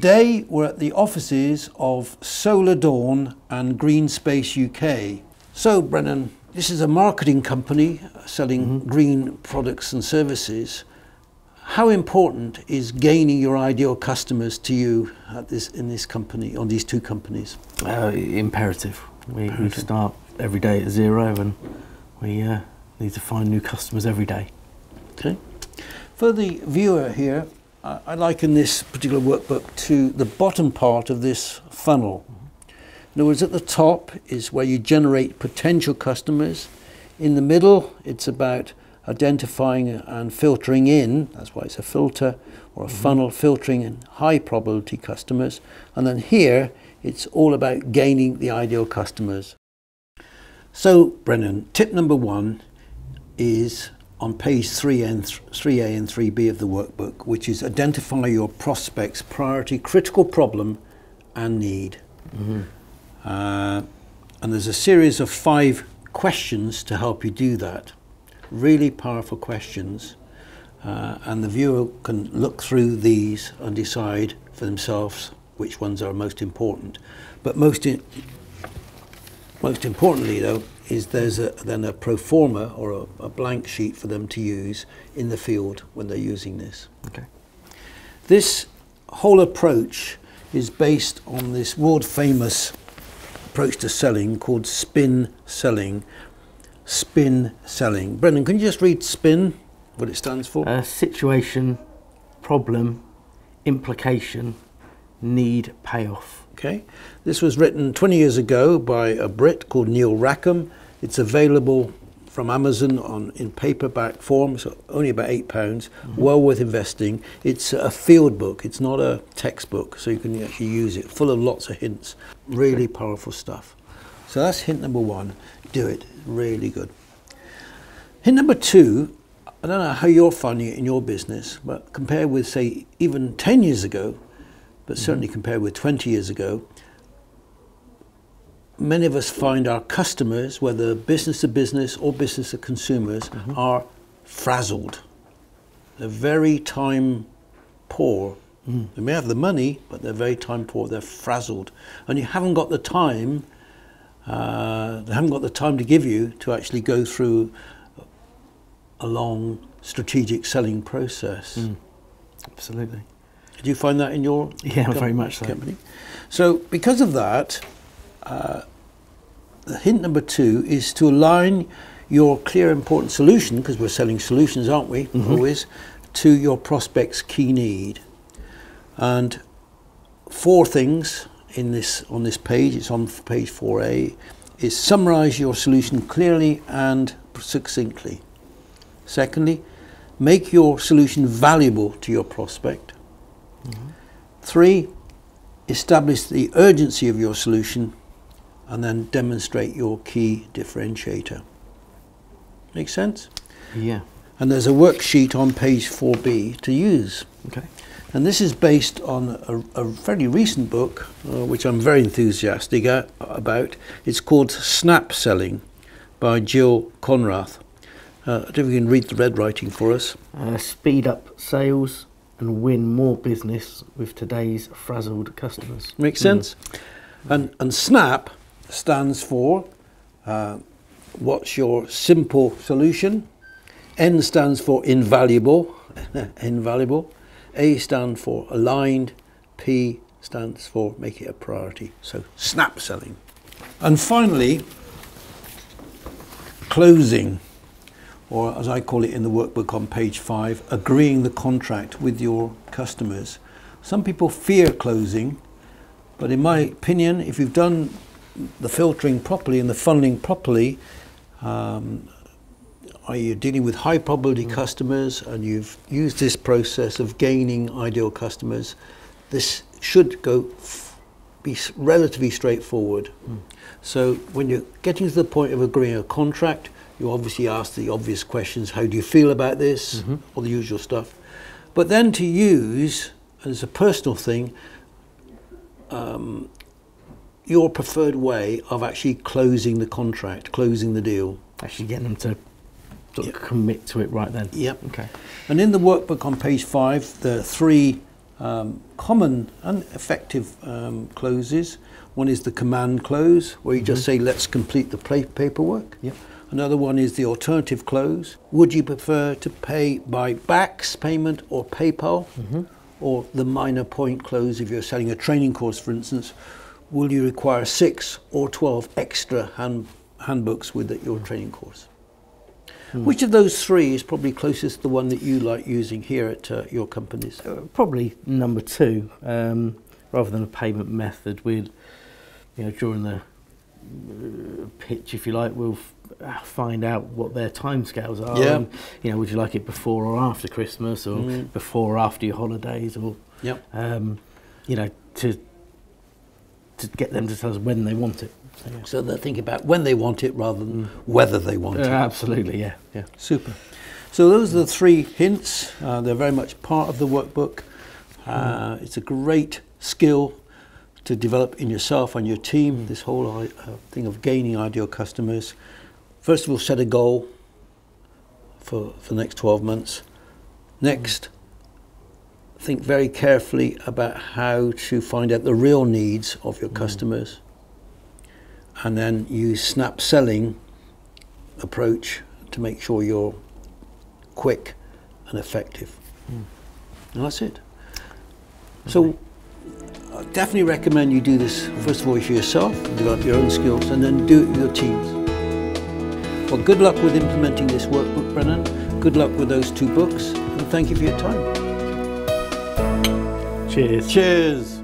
Today we're at the offices of Solar Dawn and Green Space UK. So Brennan, this is a marketing company selling green products and services. How important is gaining your ideal customers to you at in this company, on these two companies? Imperative. We start every day at zero, and we need to find new customers every day. Okay. For the viewer here, I liken this particular workbook to the bottom part of this funnel. In other words, at the top is where you generate potential customers. In the middle, it's about identifying and filtering in, that's why it's a filter or a funnel, filtering in high probability customers. And then here, it's all about gaining the ideal customers. So, Brennan, tip number 1 is on page 3A and 3B of the workbook, which is identify your prospect's priority, critical problem and need. And there's a series of 5 questions to help you do that. Really powerful questions, and the viewer can look through these and decide for themselves which ones are most important. But most importantly though, is there's then a pro forma or a blank sheet for them to use in the field when they're using this. Okay. This whole approach is based on this world famous approach to selling called spin selling. Spin selling. Brendan, can you just read SPIN, what it stands for? Situation, problem, implication, need, payoff. Okay. This was written 20 years ago by a Brit called Neil Rackham. It's available from Amazon in paperback form, so only about £8, well worth investing. It's a field book, it's not a textbook, so you can actually use it, full of lots of hints. Really powerful stuff. So that's hint number 1, do it, really good. Hint number 2, I don't know how you're finding it in your business, but compared with, say, even 10 years ago, but certainly compared with 20 years ago, many of us find our customers, whether business to business or business to consumers, are frazzled. They're very time poor. They may have the money, but they're very time poor. They're frazzled. And you haven't got the time, they haven't got the time to give you to actually go through a long strategic selling process. Absolutely. Did you find that in your very much so. company? So because of that, the hint number 2 is to align your clear important solution, because we're selling solutions, aren't we, always, to your prospect's key need. And 4 things in this on this page, it's on page 4A, is summarize your solution clearly and succinctly. Secondly, make your solution valuable to your prospect. 3, establish the urgency of your solution, and then demonstrate your key differentiator. Make sense? Yeah. And there's a worksheet on page 4B to use. Okay. And this is based on a fairly recent book, which I'm very enthusiastic about. It's called Snap Selling by Jill Conrath. I don't know if you can read the red writing for us. Speed up sales and win more business with today's frazzled customers. Makes sense? And SNAP stands for what's your simple solution. N stands for invaluable, invaluable. A stands for aligned. P stands for make it a priority. So SNAP selling. And finally, closing, or as I call it in the workbook on page 5, agreeing the contract with your customers. Some people fear closing, but in my opinion, if you've done the filtering properly and the funneling properly, you're dealing with high probability customers and you've used this process of gaining ideal customers, this should be relatively straightforward. So when you're getting to the point of agreeing a contract, you obviously ask the obvious questions: how do you feel about this? All the usual stuff. But then to use, as a personal thing, your preferred way of actually closing the contract, closing the deal. Actually getting them to sort of commit to it right then. Yep. Okay. And in the workbook on page 5, there are 3 common and effective closes. One is the command close, where you just say, let's complete the paperwork. Yep. Another one is the alternative close. Would you prefer to pay by BACS payment or PayPal? Or the minor point close, if you're selling a training course, for instance, will you require 6 or 12 extra handbooks with your training course? Which of those three is probably closest to the one that you like using here at your companies? Probably number 2, rather than a payment method. We'd, during the pitch, if you like, we'll find out what their timescales are. Yeah. And, would you like it before or after Christmas, or before or after your holidays, or to get them to tell us when they want it. So they think about when they want it rather than whether they want it. Absolutely, yeah. Super. So those are the 3 hints. They're very much part of the workbook. It's a great skill to develop in yourself and your team, this whole thing of gaining ideal customers. First of all, set a goal for the next 12 months. Next, think very carefully about how to find out the real needs of your customers. And then use snap selling approach to make sure you're quick and effective. And that's it. So I definitely recommend you do this first of all for yourself, develop your own skills, and then do it with your teams. Well, good luck with implementing this workbook, Brennan. Good luck with those 2 books, and thank you for your time. Cheers. Cheers.